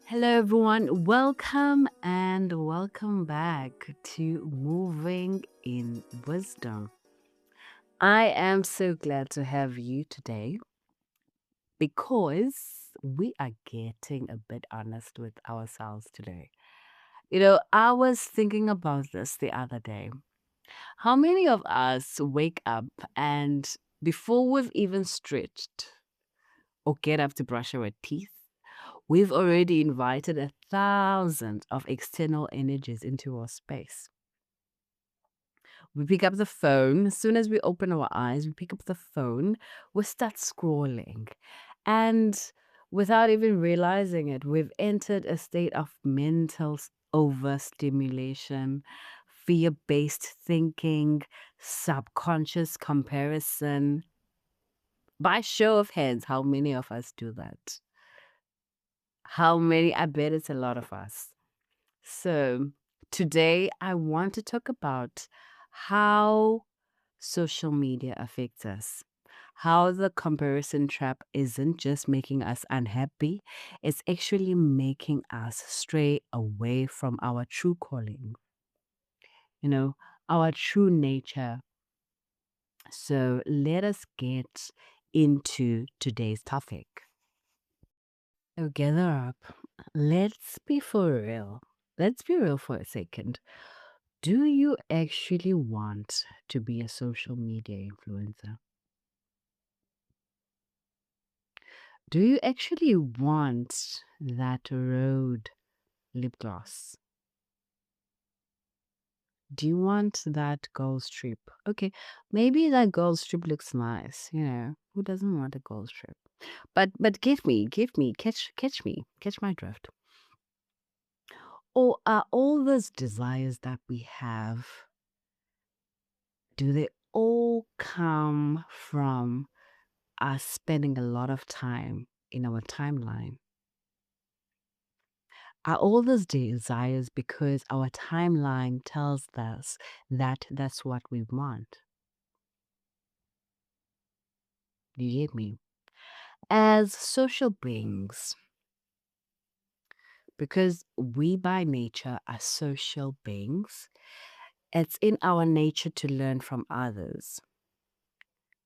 Hello, everyone. Welcome and welcome back to Moving in Wisdom. I am so glad to have you today because we are getting a bit honest with ourselves today. I was thinking about this the other day. How many of us wake up and before we've even stretched or get up to brush our teeth, we've already invited 1,000 of external energies into our space. We pick up the phone. As soon as we open our eyes, we pick up the phone, we start scrolling. And without even realizing it, we've entered a state of mental overstimulation, fear based thinking, subconscious comparison. By show of hands, how many of us do that? How many? I bet it's a lot of us. So, today I want to talk about how social media affects us. How the comparison trap isn't just making us unhappy, it's actually making us stray away from our true calling, you know, our true nature. So, let us get into today's topic. So, gather up. Let's be for real. Let's be real for a second. Do you actually want to be a social media influencer? Do you actually want that road lip gloss? Do you want that gold strip? Okay, maybe that gold strip looks nice, Who doesn't want a gold strip? But give me, catch my drift. Or are all those desires that we have, do they all come from us spending a lot of time in our timeline? Are all those desires because our timeline tells us that that's what we want? Do you get me? As social beings, because we by nature are social beings, it's in our nature to learn from others.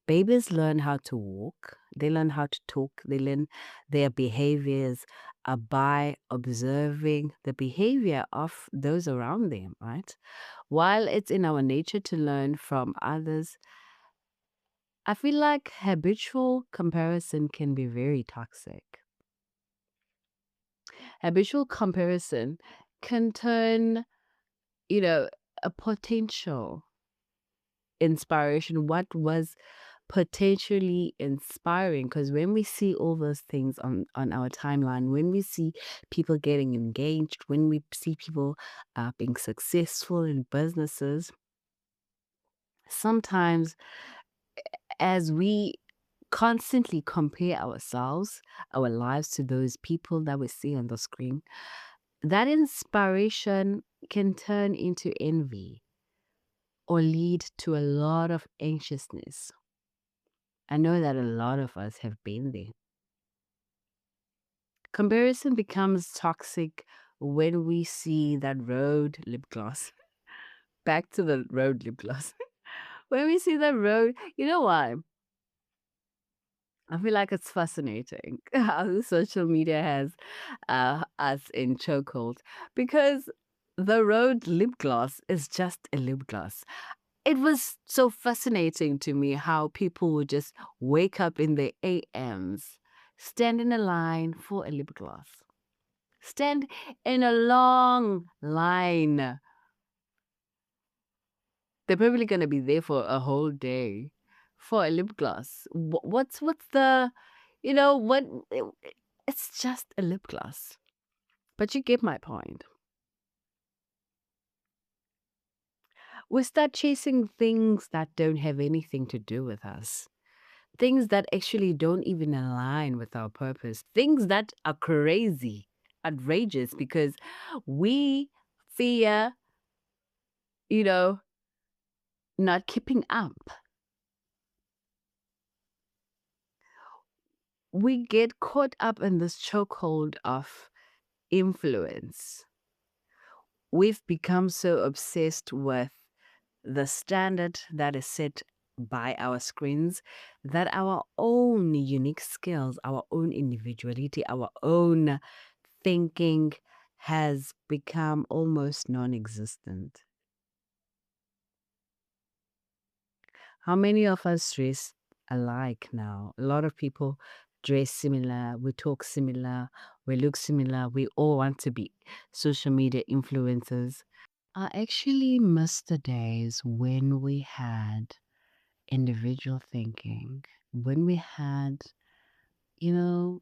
Babies learn how to walk, they learn how to talk, they learn their behaviors by observing the behavior of those around them, right? While it's in our nature to learn from others, I feel like habitual comparison can be very toxic. Habitual comparison can turn, you know, a potential inspiration, what was potentially inspiring, because when we see all those things on our timeline, when we see people getting engaged, when we see people being successful in businesses, sometimes as we constantly compare ourselves, our lives to those people that we see on the screen, that inspiration can turn into envy or lead to a lot of anxiousness. I know that a lot of us have been there. Comparison becomes toxic when we see that road lip gloss. Back to the road lip gloss. When we see the road, you know why? I feel like it's fascinating how social media has us in chokehold because the road lip gloss is just a lip gloss. It was so fascinating to me how people would just wake up in the AMs, stand in a line for a lip gloss, stand in a long line. They're probably going to be there for a whole day for a lip gloss. What's the, what? It's just a lip gloss. But you get my point. We start chasing things that don't have anything to do with us, things that actually don't even align with our purpose, things that are crazy, outrageous, because we fear, you know, not keeping up. We get caught up in this chokehold of influence. We've become so obsessed with the standard that is set by our screens that our own unique skills, our own individuality, our own thinking has become almost non existent. How many of us dress alike now? A lot of people dress similar, we talk similar, we look similar, we all want to be social media influencers. I actually miss the days when we had individual thinking, when we had, you know,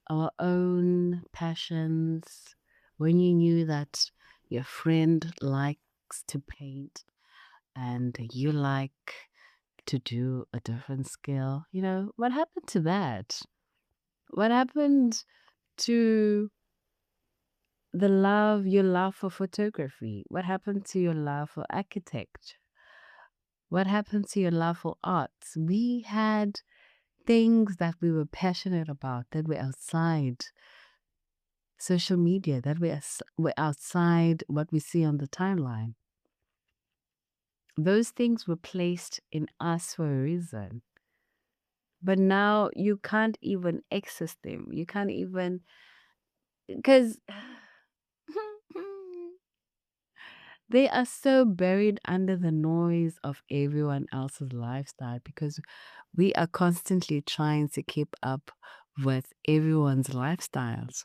our own passions, when you knew that your friend likes to paint and you like to do a different skill. What happened to that? What happened to your love for photography? What happened to your love for architecture? What happened to your love for arts? We had things that we were passionate about that were outside social media, that were outside what we see on the timeline. Those things were placed in us for a reason. But now you can't even access them. You can't even, because they are so buried under the noise of everyone else's lifestyle because we are constantly trying to keep up with everyone's lifestyles,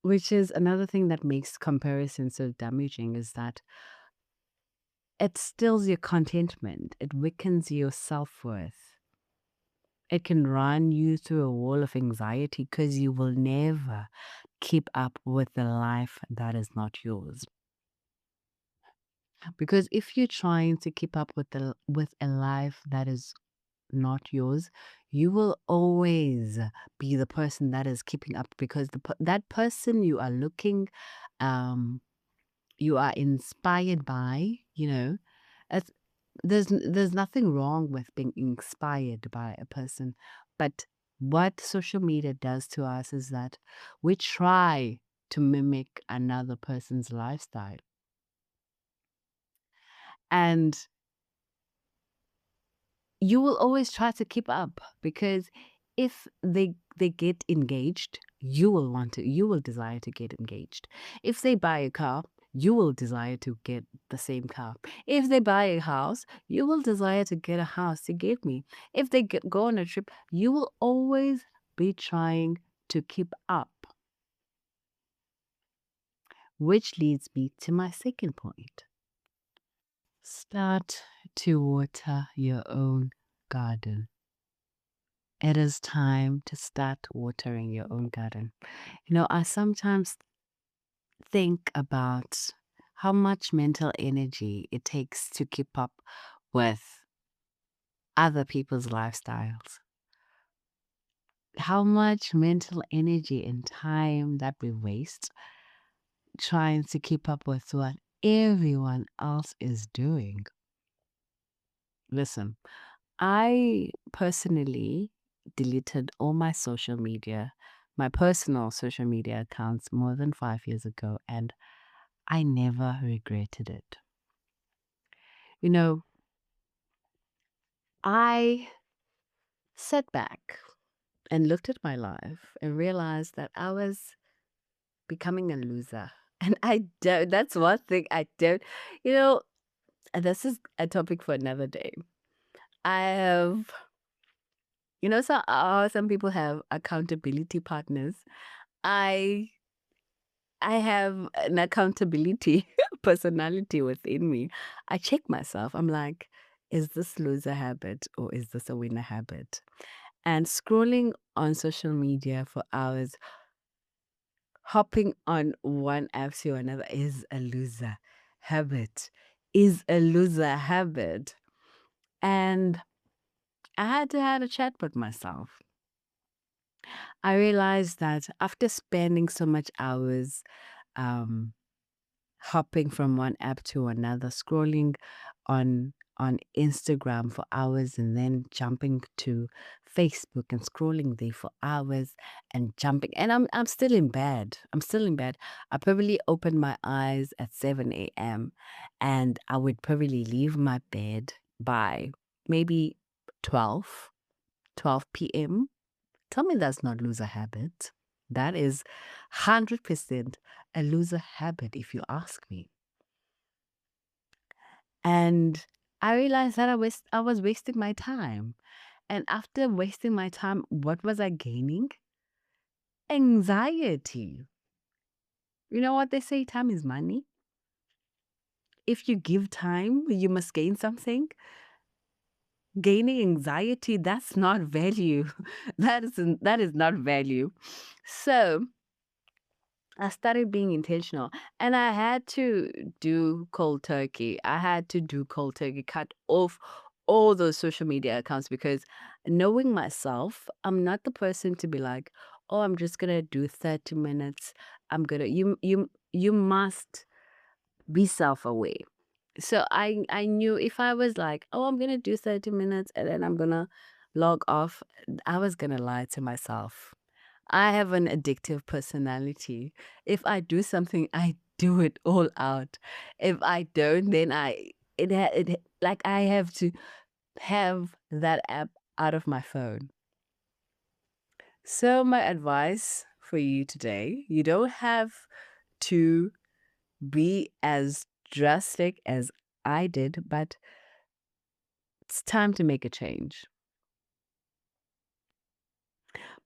which is another thing that makes comparison so damaging is that it stills your contentment, it weakens your self worth. It can run you through a wall of anxiety because you will never keep up with the life that is not yours. Because if you're trying to keep up with a life that is not yours, you will always be the person that is keeping up because that person you are looking, um, you are inspired by, it's, there's nothing wrong with being inspired by a person, but what social media does to us is that we try to mimic another person's lifestyle. And you will always try to keep up because if they get engaged, you will desire to get engaged. If they buy a car, you will desire to get the same car. If they buy a house, you will desire to get a house to give me. If they go on a trip, you will always be trying to keep up, which leads me to my second point. Start to water your own garden. It is time to start watering your own garden. I sometimes think about how much mental energy it takes to keep up with other people's lifestyles. How much mental energy and time that we waste trying to keep up with what everyone else is doing. Listen, I personally deleted all my personal social media accounts more than 5 years ago, and I never regretted it. You know, I sat back and looked at my life and realized that I was becoming a loser. And I don't, that's one thing I don't, you know, and this is a topic for another day. I have, some people have accountability partners. I I have an accountability personality within me. I check myself. I'm like, is this loser habit or is this a winner habit? And scrolling on social media for hours, hopping on one app to another is a loser habit. Is a loser habit. And I had to have a chat with myself. I realized that after spending so much hours um, hopping from one app to another, scrolling on on Instagram for hours and then jumping to Facebook and scrolling there for hours and jumping. And I'm still in bed. I'm still in bed. I probably opened my eyes at 7 a.m. and I would probably leave my bed by maybe 12, 12 p.m. Tell me that's not loser habit. That is 100% a loser habit, if you ask me. And I realized that I was wasting my time. And after wasting my time, what was I gaining? Anxiety. You know what they say? Time is money. If you give time, you must gain something. Gaining anxiety, that's not value. That is not value. So I started being intentional and I had to do cold turkey. I had to do cold turkey, cut off all those social media accounts because knowing myself, I'm not the person to be like, oh, I'm just gonna do 30 minutes. You must be self-aware. So I knew if I was like, oh, I'm gonna do 30 minutes and then I'm gonna log off, I was gonna lie to myself. I have an addictive personality. If I do something, I do it all out. If I don't, then like I have to have that app out of my phone. So my advice for you today, you don't have to be as drastic as I did, but it's time to make a change.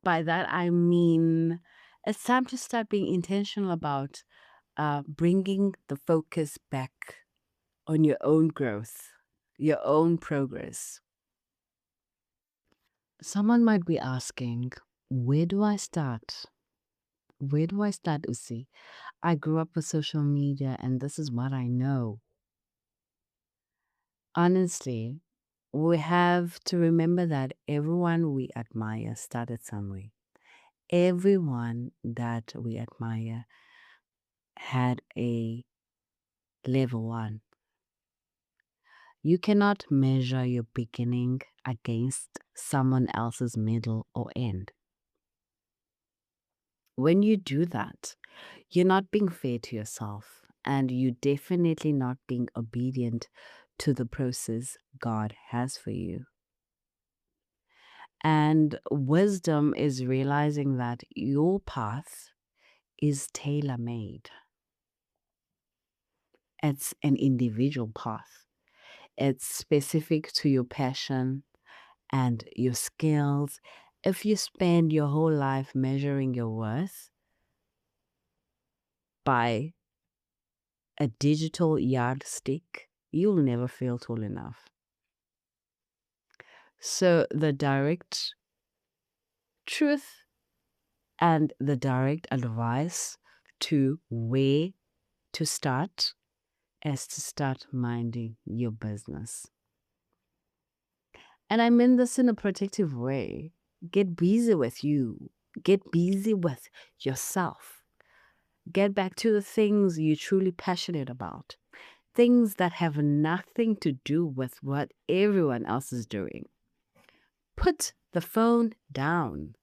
By that, I mean it's time to start being intentional about bringing the focus back on your own growth, your own progress. Someone might be asking, where do I start? Where do I start, Usi? I grew up with social media and this is what I know. Honestly, we have to remember that everyone we admire started somewhere. Everyone that we admire had a level one. You cannot measure your beginning against someone else's middle or end. When you do that, you're not being fair to yourself and you're definitely not being obedient to the process God has for you. And wisdom is realizing that your path is tailor made. It's an individual path. It's specific to your passion and your skills. If you spend your whole life measuring your worth by a digital yardstick, you'll never feel tall enough. So, the direct truth and the direct advice to where to start is to start minding your business. And I mean this in a protective way. Get busy with you, get busy with yourself. Get back to the things you're truly passionate about, things that have nothing to do with what everyone else is doing. Put the phone down.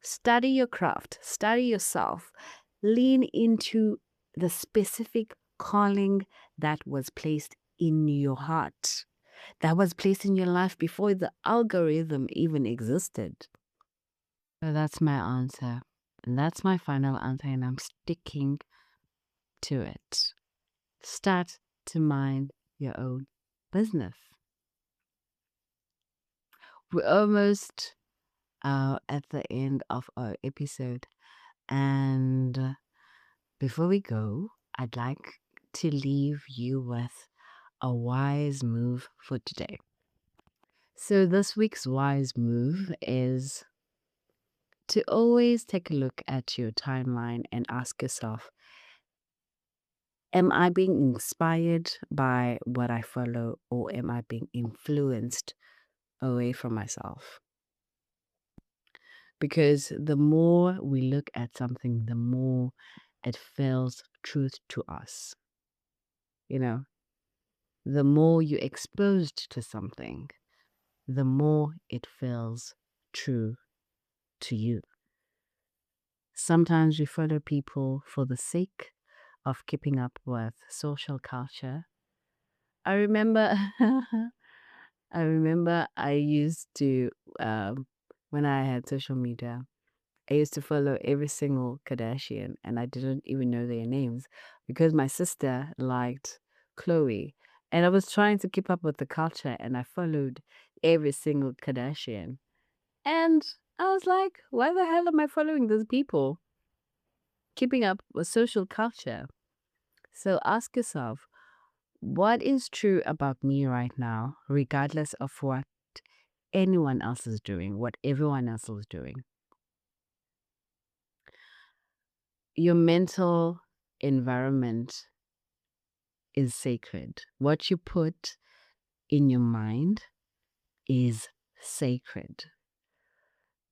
Study your craft, study yourself, lean into the specific calling that was placed in your heart, that was placed in your life before the algorithm even existed. So that's my answer. And that's my final answer, and I'm sticking to it. Start to mind your own business. We're almost at the end of our episode. And before we go, I'd like to leave you with a wise move for today. So, this week's wise move is to always take a look at your timeline and ask yourself, am I being inspired by what I follow or am I being influenced away from myself? Because the more we look at something, the more it feels truth to us. You know, The more you're exposed to something, the more it feels true to you. Sometimes we follow people for the sake of keeping up with social culture. I remember I used to when I had social media, I used to follow every single Kardashian and I didn't even know their names because my sister liked Chloe and I was trying to keep up with the culture and I followed every single Kardashian. And I was like, why the hell am I following these people? Keeping up with social culture. So ask yourself, what is true about me right now, regardless of what anyone else is doing, what everyone else is doing? Your mental environment is sacred. What you put in your mind is sacred.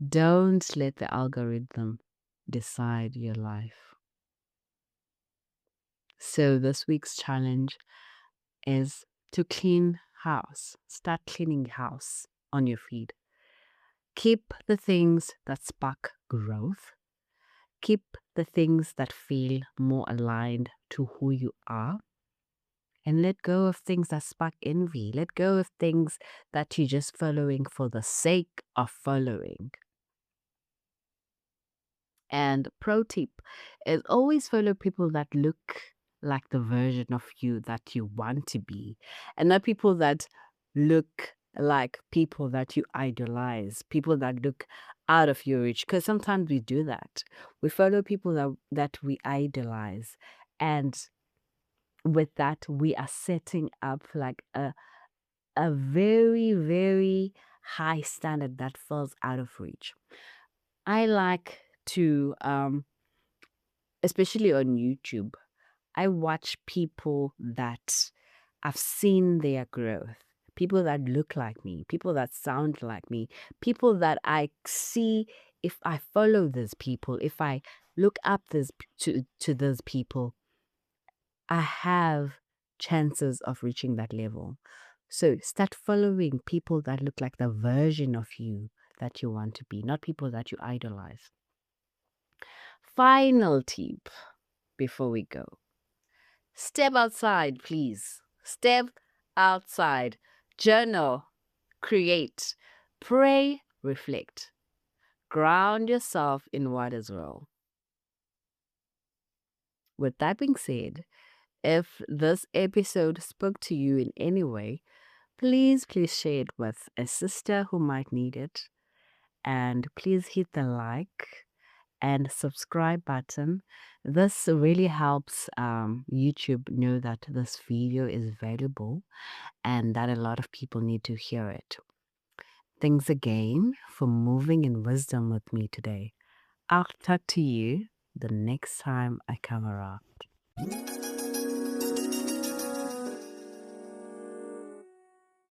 Don't let the algorithm decide your life. So, this week's challenge is to clean house. Start cleaning house on your feed. Keep the things that spark growth. Keep the things that feel more aligned to who you are. And let go of things that spark envy. Let go of things that you're just following for the sake of following. And pro tip is always follow people that look like the version of you that you want to be, and not people that look like people that you idolize, people that look out of your reach. Because sometimes we do that. We follow people that we idolize. And with that, we are setting up like a very, very high standard that falls out of reach. I like to especially on YouTube, I watch people that I've seen their growth, people that look like me, people that sound like me, people that I see if I follow these people, if I look up to those people, I have chances of reaching that level. So start following people that look like the version of you that you want to be, not people that you idolize. Final tip before we go. Step outside, please. Step outside. Journal, create, pray, reflect. Ground yourself in what is real. With that being said, if this episode spoke to you in any way, please share it with a sister who might need it. And please hit the like and subscribe button. This really helps YouTube know that this video is valuable and that a lot of people need to hear it. Thanks again for moving in wisdom with me today. I'll talk to you the next time I come around.